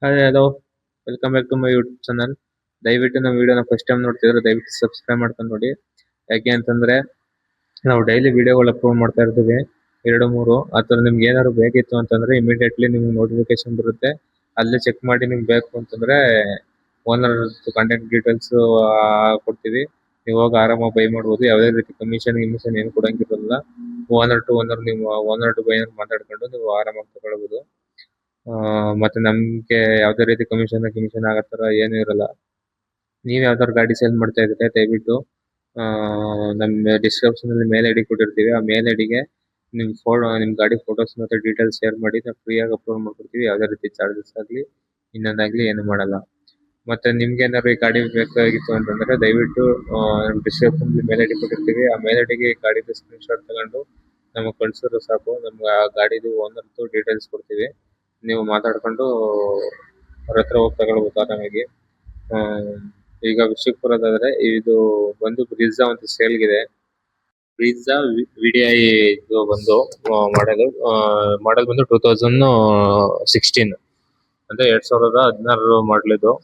Hi hello, welcome back to my YouTube channel. ದಯವಿಟ್ಟು ನಮ್ಮ ವಿಡಿಯೋನ ಫಸ್ಟ್ ಟೈಮ್ ನೋಡ್ತಿದ್ರೆ ದಯವಿಟ್ಟು ಸಬ್ಸ್ಕ್ರೈಬ್ ಮಾಡ್ಕೊಂಡು ನೋಡಿ. ಯಾಕೆ ಅಂತಂದ್ರೆ ನಾವು ಡೈಲಿ ವಿಡಿಯೋಗಳು ಅಪ್ಲೋಡ್ ಮಾಡ್ತಾ ಇರ್ತೀವಿ, 2-3. ಆ ಥರ ನಿಮ್ಗೆ ಏನಾದ್ರು ಬೇಕಿತ್ತು ಅಂತಂದ್ರೆ ಇಮಿಡಿಯೇಟ್ಲಿ ನಿಮ್ಗೆ ನೋಟಿಫಿಕೇಶನ್ ಬರುತ್ತೆ. ಅಲ್ಲೇ ಚೆಕ್ ಮಾಡಿ ನಿಮ್ಗೆ ಬೇಕು ಅಂತಂದ್ರೆ ಓನರ್ ಕಾಂಟ್ಯಾಕ್ಟ್ ಡೀಟೇಲ್ಸ್ ಕೊಡ್ತೀವಿ. ನೀವು ಹೋಗಿ ಆರಾಮಾಗಿ ಬೈ ಮಾಡ್ಬೋದು. ಯಾವುದೇ ರೀತಿ ಕಮಿಷನ್ ಏನು ಕೊಡಂಗಿರಲ್ಲ. ಓನರ್ ಟು ಓನರ್ ನೀವು ಓನರ್ ಟು ಬೈನರ್ ಮಾತಾಡ್ಕೊಂಡು ನೀವು ಆರಾಮಾಗಿ ತಗೊಳ್ಬೋದು. ಮತ್ತೆ ನಮ್ಗೆ ಯಾವುದೇ ರೀತಿ ಕಮಿಷನ್ ಆಗೋ ಥರ ಏನೂ ಇರಲ್ಲ. ನೀವು ಯಾವ್ದಾದ್ರು ಗಾಡಿ ಸೇಲ್ ಮಾಡ್ತಾ ಇದ್ರೆ ದಯವಿಟ್ಟು ನಮ್ಮ ಡಿಸ್ಕ್ರಿಪ್ಷನ್ ಅಲ್ಲಿ ಮೇಲ್ ಐಡಿ ಕೊಟ್ಟಿರ್ತೀವಿ. ಆ ಮೇಲ್ ಐಡಿಗೆ ನಿಮ್ ಗಾಡಿ ಫೋಟೋಸ್ ಮತ್ತೆ ಡೀಟೇಲ್ಸ್ ಶೇರ್ ಮಾಡಿ ನಾವು ಫ್ರೀಯಾಗಿ ಅಪ್ಲೋಡ್ ಮಾಡ್ಕೊಡ್ತೀವಿ. ಯಾವುದೇ ರೀತಿ ಚಾರ್ಜಸ್ ಆಗಲಿ ಇನ್ನೊಂದಾಗ್ಲಿ ಏನು ಮಾಡಲ್ಲ. ಮತ್ತೆ ನಿಮ್ಗೆ ಏನಾದ್ರು ಈ ಗಾಡಿ ಬೇಕಾಗಿತ್ತು ಅಂತಂದ್ರೆ ದಯವಿಟ್ಟು ಡಿಸ್ಕ್ರಿಪ್ಷನ್ ಮೇಲ್ ಐಡಿ ಕೊಟ್ಟಿರ್ತೀವಿ. ಆ ಮೇಲ್ ಐಡಿಗೆ ಗಾಡಿದು ಸ್ಕ್ರೀನ್ ಶಾಟ್ ತಗೊಂಡು ನಮಗೆ ಕಳ್ಸಿದ್ರೆ ಸಾಕು. ನಮ್ಗೆ ಆ ಗಾಡಿದು ಓನರ್ದು ಡೀಟೇಲ್ಸ್ ಕೊಡ್ತೀವಿ. ನೀವು ಮಾತಾಡ್ಕೊಂಡು ಅವ್ರ ಹತ್ರ ಹೋಗಿ ತಗೊಳ್ಬೋದು ಆರಾಮಾಗಿ. ಈಗ ವಿಷಯಕ್ಕೆ ಬರೋದಾದ್ರೆ ಇದು ಬಂದು ಬ್ರೀಝಾ ಒಂದು ಸೇಲ್ಗಿದೆ. ಬ್ರೀಝಾ VDI ಇದು ಬಂದು ಮಾಡೆಲ್ ಬಂದು 2016 ಅಂದ್ರೆ 2016 ಮಾಡಲ್ ಇದು.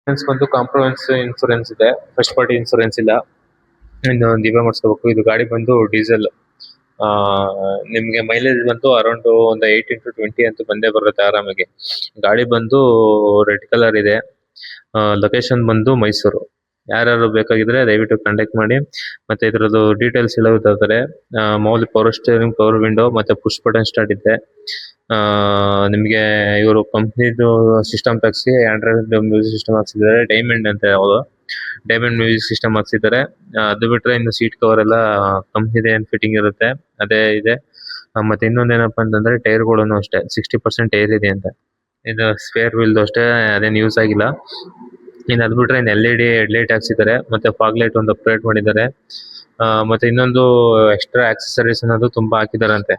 ಇನ್ಸೂರೆನ್ಸ್ ಬಂದು ಕಾಂಪ್ರಮೈಸ್ ಇನ್ಸೂರೆನ್ಸ್ ಇದೆ, ಫಸ್ಟ್ ಪಾರ್ಟಿ ಇನ್ಸೂರೆನ್ಸ್ ಇಲ್ಲ. ಇನ್ನು ನೀವೇ ಮಾಡಿಸ್ಕೋಬೇಕು. ಇದು ಗಾಡಿ ಬಂದು ಡೀಸೆಲ್. ನಿಮ್ಗೆ ಮೈಲೇಜ್ ಬಂದು ಅರೌಂಡ್ ಒಂದು 18 to 20 ಅಂತ ಬಂದೇ ಬರುತ್ತೆ ಆರಾಮಾಗಿ. ಗಾಡಿ ಬಂದು ರೆಡ್ ಕಲರ್ ಇದೆ. ಲೊಕೇಶನ್ ಬಂದು ಮೈಸೂರು. ಯಾರ್ಯಾರು ಬೇಕಾಗಿದ್ರೆ ದಯವಿಟ್ಟು ಕಾಂಟ್ಯಾಕ್ಟ್ ಮಾಡಿ. ಮತ್ತೆ ಇದ್ರದ್ದು ಡೀಟೇಲ್ಸ್ ಎಲ್ಲ ಗೊತ್ತಾಗ್ತಾರೆ. ಮಾಮೂಲಿ ಪವರ್ ಸ್ಟೇರಿಂಗ್, ಪವರ್ ವಿಂಡೋ ಮತ್ತೆ ಪುಷ್ ಬಟನ್ ಸ್ಟಾರ್ಟ್ ಇದೆ. ನಿಮ್ಗೆ ಇವರು ಕಂಪ್ನಿದು ಸಿಸ್ಟಮ್ ತೆಗ್ಸಿ ಆಂಡ್ರಾಯ್ಡ್ ಮ್ಯೂಸಿಕ್ ಸಿಸ್ಟಮ್ ಹಾಕ್ಸಿದ್ದಾರೆ. ಡೈಮಂಡ್ ಅಂತ ಯಾವುದು ಡೈಮಂಡ್ ಮ್ಯೂಸಿಕ್ ಸಿಸ್ಟಮ್ ಹಾಕ್ಸಿದ್ದಾರೆ. ಅದು ಬಿಟ್ರೆ ಇನ್ನು ಸೀಟ್ ಕವರ್ ಎಲ್ಲ ಕಂಪ್ನಿದೆ ಏನ್ ಫಿಟ್ಟಿಂಗ್ ಇರುತ್ತೆ ಅದೇ ಇದೆ. ಮತ್ತೆ ಇನ್ನೊಂದೇನಪ್ಪ ಅಂತಂದ್ರೆ ಟೈರ್ಗಳನ್ನು ಅಷ್ಟೇ 60% ಟೈರ್ ಇದೆ ಅಂತ. ಇದು ಸ್ಪೇರ್ ವೀಲ್ದು ಅಷ್ಟೇ, ಅದೇನು ಯೂಸ್ ಆಗಿಲ್ಲ. ಇನ್ನು ಅದು ಬಿಟ್ರೆ ಇನ್ನು LED ಹೆಡ್ಲೈಟ್ ಹಾಕ್ಸಿದ್ದಾರೆ. ಮತ್ತೆ ಫಾಗ್ ಲೈಟ್ ಒಂದು ಅಪ್ಗ್ರೇಡ್ ಮಾಡಿದ್ದಾರೆ. ಮತ್ತೆ ಇನ್ನೊಂದು ಎಕ್ಸ್ಟ್ರಾ ಆಕ್ಸೆಸರೀಸ್ ಅನ್ನೋದು ತುಂಬಾ ಹಾಕಿದಾರಂತೆ.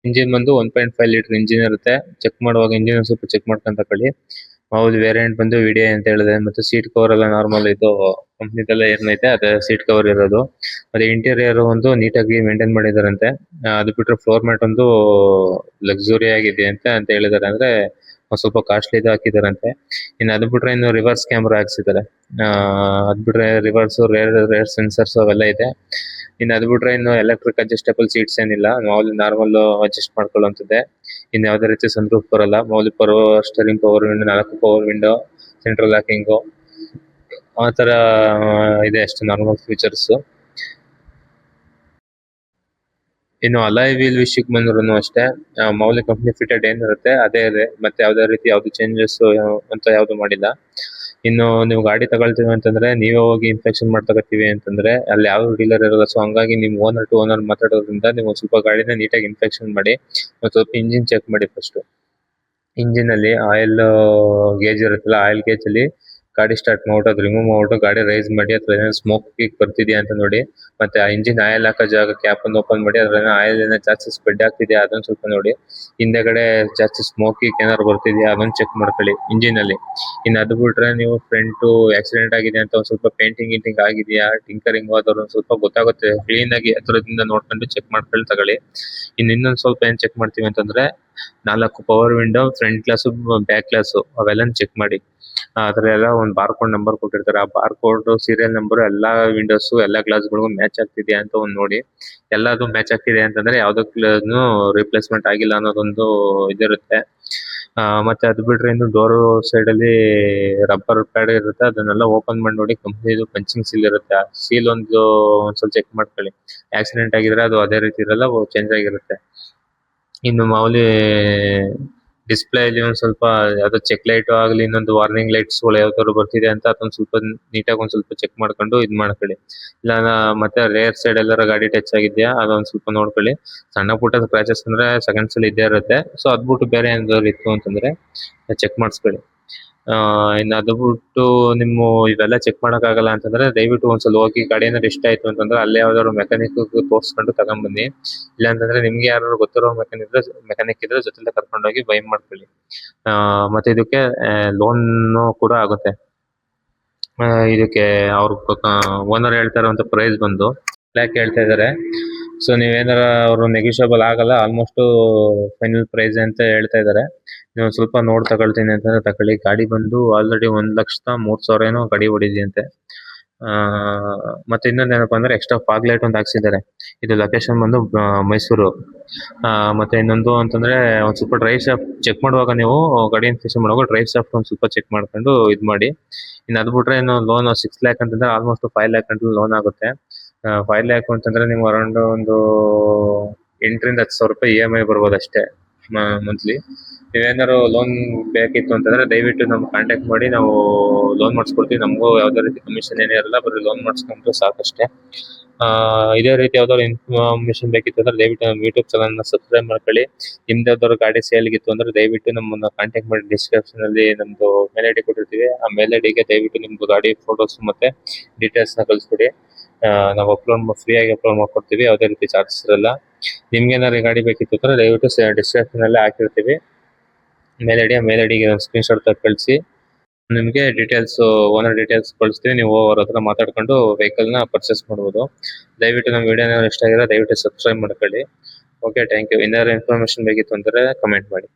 ಇಂಜಿನ್ ಬಂದು 1.5 ಲೀಟರ್ ಇಂಜಿನ್ ಇರುತ್ತೆ. ಚೆಕ್ ಮಾಡುವಾಗ ಇಂಜಿನ್ ಸ್ವಲ್ಪ ಚೆಕ್ ಮಾಡ್ಕೊಂತ ತಕೊಳ್ಳಿ. ಹೌದು, ವೇರಿಯಂಟ್ ಬಂದು VDI ಅಂತ ಹೇಳಿದೆ. ಮತ್ತೆ ಸೀಟ್ ಕವರ್ ಎಲ್ಲ ನಾರ್ಮಲ್ ಇದು ಕಂಪ್ನಿದೆಲ್ಲ ಏನೈತೆ ಅದೇ ಸೀಟ್ ಕವರ್ ಇರೋದು. ಮತ್ತೆ ಇಂಟೀರಿಯರ್ ಒಂದು ನೀಟಾಗಿ ಮೇಂಟೈನ್ ಮಾಡಿದಾರಂತೆ. ಅದು ಬಿಟ್ರೆ ಫ್ಲೋರ್ ಮ್ಯಾಟ್ ಒಂದು ಲಕ್ಸುರಿ ಆಗಿದೆ ಅಂತ ಹೇಳಿದಾರೆ. ಅಂದ್ರೆ ಸ್ವಲ್ಪ ಕಾಸ್ಟ್ಲಿ ಇದು ಹಾಕಿದಾರಂತೆ. ಇನ್ನು ಅದು ಬಿಟ್ರೆ ಇನ್ನು ರಿವರ್ಸ್ ಕ್ಯಾಮ್ರಾ ಹಾಕ್ಸಿದ್ದಾರೆ. ಅದ್ ಬಿಟ್ರೆ ರಿವರ್ಸ್ ರೇರ್ ಸೆನ್ಸರ್ಸ್ ಅವೆಲ್ಲ ಇದೆ. ಇನ್ನು ಅದು ಬಿಟ್ರೆ ಇನ್ನು ಎಲೆಕ್ಟ್ರಿಕ್ ಅಡ್ಜಸ್ಟಬಲ್ ಸೀಟ್ಸ್ ಏನಿಲ್ಲ, ಮಾಮೂಲಿ ನಾರ್ಮಲ್ ಅಡ್ಜಸ್ಟ್ ಮಾಡ್ಕೊಳ್ಳುವಂಥದ್ದೇ. ಇನ್ನು ಯಾವುದೇ ರೀತಿ ಸನ್ರೂಫ್ ಬರಲ್ಲ. ಮಾಮೂಲಿ power steering, power window, 4 power window, central locking ಆ ಥರ ಇದೆ ಅಷ್ಟು ನಾರ್ಮಲ್ ಫೀಚರ್ಸ್. ಇನ್ನು ಅಲಾಯ್ ವೀಲ್ ವಿಷಯಕ್ಕೆ ಬಂದ್ರು ಅಷ್ಟೇ, ಮಾಮೂಲಿ ಕಂಪ್ನಿ ಫಿಟೆಡ್ ಏನಿರುತ್ತೆ ಅದೇ ಇದೆ. ಮತ್ತೆ ಯಾವುದೇ ರೀತಿ ಯಾವ್ದು ಚೇಂಜಸ್ ಅಂತ ಯಾವ್ದು ಮಾಡಿಲ್ಲ. ಇನ್ನು ನೀವು ಗಾಡಿ ತಗೊಳ್ತೀವಿ ಅಂತಂದ್ರೆ ನೀವೇ ಹೋಗಿ ಇನ್ಸ್ಪೆಕ್ಷನ್ ಮಾಡಿ ತಗೋತೀವಿ ಅಂತಂದ್ರೆ ಅಲ್ಲಿ ಯಾವ ಡೀಲರ್ ಇರಲ್ಲ. ಸೊ ಹಂಗಾಗಿ ನೀವು ಓನರ್ ಟು ಓನರ್ ಮಾತಾಡೋದ್ರಿಂದ ನೀವು ಸ್ವಲ್ಪ ಗಾಡಿನ ನೀಟಾಗಿ ಇನ್ಸ್ಪೆಕ್ಷನ್ ಮಾಡಿ. ಮತ್ತೆ ಸ್ವಲ್ಪ ಇಂಜಿನ್ ಚೆಕ್ ಮಾಡಿ ಫಸ್ಟ್. ಇಂಜಿನ್ ಅಲ್ಲಿ ಆಯಿಲ್ ಗೇಜ್ ಇರುತ್ತಲ್ಲ, ಆಯಿಲ್ ಗೇಜ್ ಅಲ್ಲಿ ಗಾಡಿ ಸ್ಟಾರ್ಟ್ ಮಾಡ್ಬಿಟ್ಟು ಅದು ರಿಮೂವ್ ಮಾಡ್ಬಿಟ್ಟು ಗಾಡಿ ರೈಸ್ ಮಾಡಿ ಅದ್ರ ಸ್ಮೋಕ್ ಗೀಕ್ ಬರ್ತಿದ್ಯಾ ಅಂತ ನೋಡಿ. ಮತ್ತೆ ಆ ಇಂಜಿನ್ ಆಯಿಲ್ ಹಾಕೋ ಜಾಗ ಕ್ಯಾಪ್ ಅನ್ನು ಓಪನ್ ಮಾಡಿ ಅದ್ರ ಆಯಿಲ್ ಏನೋ ಜಾಸ್ತಿ ಸ್ಪ್ರೆಡ್ ಆಗ್ತಿದ್ಯಾ ಅದನ್ನ ಸ್ವಲ್ಪ ನೋಡಿ. ಹಿಂದೆಗಡೆ ಜಾಸ್ತಿ ಸ್ಮೋಕ್ ಗೀಕ್ ಏನಾದ್ರು ಬರ್ತಿದ್ಯಾ ಅದನ್ನ ಚೆಕ್ ಮಾಡ್ಕೊಳ್ಳಿ ಇಂಜಿನ್ ಅಲ್ಲಿ. ಇನ್ನು ಅದು ಬಿಟ್ರೆ ನೀವು ಫ್ರಂಟ್ ಆಕ್ಸಿಡೆಂಟ್ ಆಗಿದೆ ಅಂತ ಒಂದ್ ಸ್ವಲ್ಪ ಪೇಂಟಿಂಗ್ ಗಿಂಟಿಂಗ್ ಆಗಿದೆಯಾ, ಟಿಂಕರಿಂಗ್ ಆದವ್ರು ಒಂದ್ ಸ್ವಲ್ಪ ಗೊತ್ತಾಗುತ್ತೆ. ಕ್ಲೀನ್ ಆಗಿ ಹತ್ರದಿಂದ ನೋಡ್ಕೊಂಡು ಚೆಕ್ ಮಾಡ್ಕೊಂಡು ತಗೊಳ್ಳಿ. ಇನ್ನು ಇನ್ನೊಂದ್ ಸ್ವಲ್ಪ ಏನ್ ಚೆಕ್ ಮಾಡ್ತೀವಿ ಅಂತಂದ್ರೆ 4 power window, front glass, back glass ಅವೆಲ್ಲ ಚೆಕ್ ಮಾಡಿ. ಅದ್ರ ಎಲ್ಲ ಒಂದು ಬಾರ್ಕೋಡ್ ನಂಬರ್ ಕೊಟ್ಟಿರ್ತಾರೆ. ಆ ಬಾರ್ಕೋಡ್ ಸೀರಿಯಲ್ ನಂಬರ್ ಎಲ್ಲಾ ವಿಂಡೋಸ್ ಎಲ್ಲಾ ಗ್ಲಾಸ್ ಗಳಿಗೂ ಮ್ಯಾಚ್ ಆಗ್ತಿದ್ಯಾ ಅಂತ ಒಂದ್ ನೋಡಿ. ಎಲ್ಲಾದು ಮ್ಯಾಚ್ ಆಗ್ತಿದೆ ಅಂತಂದ್ರೆ ಯಾವ್ದಕ್ಕೂ ರಿಪ್ಲೇಸ್ಮೆಂಟ್ ಆಗಿಲ್ಲ ಅನ್ನೋದೊಂದು ಇದಿರುತ್ತೆ. ಮತ್ತೆ ಅದು ಬಿಟ್ರೆ ಇನ್ನು ಡೋರ್ ಸೈಡ್ ಅಲ್ಲಿ ರಬ್ಬರ್ ಪ್ಯಾಡ್ ಇರುತ್ತೆ, ಅದನ್ನೆಲ್ಲ ಓಪನ್ ಮಾಡಿ ನೋಡಿ. ಕಂಪ್ನಿದು ಪಂಚಿಂಗ್ ಸೀಲ್ ಇರುತ್ತೆ, ಆ ಸೀಲ್ ಒಂದ್ಸಲ ಚೆಕ್ ಮಾಡ್ಕೊಳ್ಳಿ. ಆಕ್ಸಿಡೆಂಟ್ ಆಗಿದ್ರೆ ಅದು ಅದೇ ರೀತಿ ಇರಲ್ಲ, ಚೇಂಜ್ ಆಗಿರುತ್ತೆ. ಇನ್ನು ಮಾಮೂಲಿ ಡಿಸ್ಪ್ಲೇ ಅಲ್ಲಿ ಒಂದ್ ಸ್ವಲ್ಪ ಯಾವ್ದೋ ಚೆಕ್ ಲೈಟ್ ಆಗ್ಲಿ, ಇನ್ನೊಂದು ವಾರ್ನಿಂಗ್ ಲೈಟ್ಸ್ ಗಳು ಯಾವ್ದಾದ್ರು ಬರ್ತಿದೆ ಅಂತ ಅದೊಂದ್ ಸ್ವಲ್ಪ ನೀಟಾಗಿ ಒಂದ್ ಸ್ವಲ್ಪ ಚೆಕ್ ಮಾಡ್ಕೊಂಡು ಇದ್ ಮಾಡ್ಕೊಳ್ಳಿ. ಇಲ್ಲ ಮತ್ತೆ ರೇರ್ ಸೈಡ್ ಎಲ್ಲಾರ ಗಾಡಿ ಟಚ್ ಆಗಿದ್ಯಾ ಅದೊಂದ್ ಸ್ವಲ್ಪ ನೋಡ್ಕೊಳ್ಳಿ. ಸಣ್ಣ ಪುಟ್ಟ ಸ್ಕ್ರಾಚಸ್ ಅಂದ್ರೆ ಸೆಕೆಂಡ್ಸ್ ಅಲ್ಲಿ ಇದ್ದೇ ಇರುತ್ತೆ. ಸೊ ಅದ್ ಬಿಟ್ಟು ಬೇರೆ ಏನಾದ್ರು ಇತ್ತು ಅಂತಂದ್ರೆ ಚೆಕ್ ಮಾಡಿಸ್ಕೊಳ್ಳಿ. ಇನ್ನು ಅದು ಬಿಟ್ಟು ನಿಮ್ಮ ಇವೆಲ್ಲ ಚೆಕ್ ಮಾಡಕ್ ಆಗಲ್ಲ ಅಂತಂದ್ರೆ ದಯವಿಟ್ಟು ಒಂದ್ಸಲ ಹೋಗಿ ಗಾಡಿ ಏನಾದ್ರು ಇಷ್ಟ ಆಯ್ತು ಅಂತಂದ್ರೆ ಅಲ್ಲೇ ಯಾವ್ದಾದ್ರು ಮೆಕ್ಯಾನಿಕ್ ತೋರ್ಸ್ಕೊಂಡು ತಗೊಂಡ್ಬನ್ನಿ. ಇಲ್ಲ ಅಂತಂದ್ರೆ ನಿಮ್ಗೆ ಯಾರು ಗೊತ್ತಿರೋ ಮೆಕ್ಯಾನಿಕ್ ಇದ್ರೆ ಜೊತೆಲೆ ಕರ್ಕೊಂಡೋಗಿ ಬೈ ಮಾಡ್ಕೊಳ್ಳಿ. ಮತ್ತೆ ಇದಕ್ಕೆ ಲೋನ್ ಕೂಡ ಆಗುತ್ತೆ. ಇದಕ್ಕೆ ಅವ್ರ ಓನರ್ ಹೇಳ್ತಾ ಇರುವಂತ ಪ್ರೈಸ್ ಬಂದು ಲ್ಯಾಕ್ ಹೇಳ್ತಾ ಇದಾರೆ. ಸೊ ನೀವೇನಾರ ಅವರು ನೆಗೋಷಿಯಬಲ್ ಆಗಲ್ಲ, ಆಲ್ಮೋಸ್ಟ್ ಫೈನಲ್ ಪ್ರೈಸ್ ಅಂತ ಹೇಳ್ತಾ ಇದಾರೆ. ನೀವು ಸ್ವಲ್ಪ ನೋಡಿ ತಗೊಳ್ತೀನಿ ಅಂತಂದ್ರೆ ತಗೊಳ್ಳಿ. ಗಾಡಿ ಬಂದು ಆಲ್ರೆಡಿ 1,03,000 ಏನೋ ಗಾಡಿ ಓಡಿದೆಯಂತೆ. ಆ, ಮತ್ತೆ ಇನ್ನೊಂದೇನಪ್ಪ ಅಂದ್ರೆ ಎಕ್ಸ್ಟ್ರಾ ಫಾಗ್ ಲೈಟ್ ಒಂದು ಹಾಕ್ಸಿದ್ದಾರೆ. ಇದು ಲೊಕೇಶನ್ ಬಂದು ಮೈಸೂರು. ಮತ್ತೆ ಇನ್ನೊಂದು ಅಂತಂದ್ರೆ ಒಂದ್ ಸ್ವಲ್ಪ ಡ್ರೈವ್ ಶಾಫ್ಟ್ ಚೆಕ್ ಮಾಡುವಾಗ ನೀವು ಗಾಡಿ ಇನ್ಸ್ಪೆಕ್ಷನ್ ಮಾಡುವಾಗ ಡ್ರೈವ್ ಶಾಫ್ಟ್ ಒಂದ್ ಸ್ವಲ್ಪ ಚೆಕ್ ಮಾಡ್ಕೊಂಡು ಇದ್ ಮಾಡಿ. ಇನ್ನು ಅದು ಬಿಟ್ರೆ ಇನ್ನು ಲೋನ್ 6 ಲ್ಯಾಕ್ ಅಂತಂದ್ರೆ ಆಲ್ಮೋಸ್ಟ್ 5 ಲ್ಯಾಕ್ ಗಂಟಲು ಲೋನ್ ಆಗುತ್ತೆ. 5 ಲ್ಯಾಕ್ ಅಂತಂದ್ರೆ ನೀವು ಅರೌಂಡ್ ಒಂದು 8,000 ರಿಂದ 10,000 ರೂಪಾಯಿ EMI ಬರ್ಬೋದು ಅಷ್ಟೇ ಮಂತ್ಲಿ. ನೀವೇನಾದ್ರು ಲೋನ್ ಬೇಕಿತ್ತು ಅಂತಂದ್ರೆ ದಯವಿಟ್ಟು ನಮ್ಗೆ ಕಾಂಟ್ಯಾಕ್ಟ್ ಮಾಡಿ, ನಾವು ಲೋನ್ ಮಾಡಿಸ್ಕೊಡ್ತೀವಿ. ನಮಗೂ ಯಾವ್ದೇ ರೀತಿ ಕಮಿಷನ್ ಏನೇ ಇರಲ್ಲ, ಬರೀ ಲೋನ್ ಮಾಡಿಸ್ಕೊಂಡ್ರೆ ಸಾಕಷ್ಟೇ. ಇದೇ ರೀತಿ ಯಾವ್ದಾದ್ರು ಇನ್ಫಾರ್ಮೇಶನ್ ಬೇಕಿತ್ತು ಅಂದ್ರೆ ದಯವಿಟ್ಟು ನಮ್ಮ ಯೂಟ್ಯೂಬ್ ಚಾನಲ್ನ ಸಬ್ಸ್ಕ್ರೈಬ್ ಮಾಡ್ಕೊಳ್ಳಿ. ನಿಮ್ದು ಯಾವ್ದಾದ್ರು ಗಾಡಿ ಸೇಲ್ಗಿತ್ತು ಅಂದ್ರೆ ದಯವಿಟ್ಟು ನಮ್ಮನ್ನ ಕಾಂಟ್ಯಾಕ್ಟ್ ಮಾಡಿ. ಡಿಸ್ಕ್ರಿಪ್ಷನ್ ಅಲ್ಲಿ ನಮ್ದು ಮೇಲ್ ಐಡಿ ಕೊಟ್ಟಿರ್ತೀವಿ. ಆ ಮೇಲ್ ಐಡಿಗೆ ದಯವಿಟ್ಟು ನಿಮ್ದು ಗಾಡಿ ಫೋಟೋಸ್ ಮತ್ತೆ ಡೀಟೇಲ್ಸ್ ನ ಕಳಿಸ್ಕೊಡಿ. ನಾವು ಫ್ರೀ ಆಗಿ ಅಪ್ಲೋಡ್ ಮಾಡ್ಕೊಡ್ತೀವಿ. ಯಾವುದೇ ರೀತಿ ಚಾರ್ಜಸ್ ಇರಲ್ಲ. ನಿಮ್ಗೆ ಏನಾದ್ರು ಗಾಡಿ ಬೇಕಿತ್ತು ಅಂದ್ರೆ ದಯವಿಟ್ಟು ಡಿಸ್ಕ್ರಿಪ್ಷನ್ ಅಲ್ಲೇ ಹಾಕಿರ್ತೀವಿ ಮೇಲ್ ಐಡಿಗೆ ಸ್ಕ್ರೀನ್ ಶಾಟ್ ಕಳಿಸಿ. ನಿಮಗೆ ಡೀಟೇಲ್ಸ್, ಓನರ್ ಡೀಟೇಲ್ಸ್ ಕಳಿಸ್ತೀವಿ. ನೀವು ಅವ್ರ ಹತ್ರ ಮಾತಾಡ್ಕೊಂಡು ವೆಹಿಕಲ್ ನ ಪರ್ಚೇಸ್ ಮಾಡ್ಬೋದು. ದಯವಿಟ್ಟು ನಮ್ಮ ವಿಡಿಯೋ ಇಷ್ಟ ಆಗಿದ್ರೆ ದಯವಿಟ್ಟು ಸಬ್ಸ್ಕ್ರೈಬ್ ಮಾಡ್ಕೊಳ್ಳಿ. Okay, thank you. ಏನಾದ್ರು ಇನ್ಫಾರ್ಮೇಶನ್ ಬೇಕಿತ್ತು ಅಂದ್ರೆ ಕಮೆಂಟ್ ಮಾಡಿ.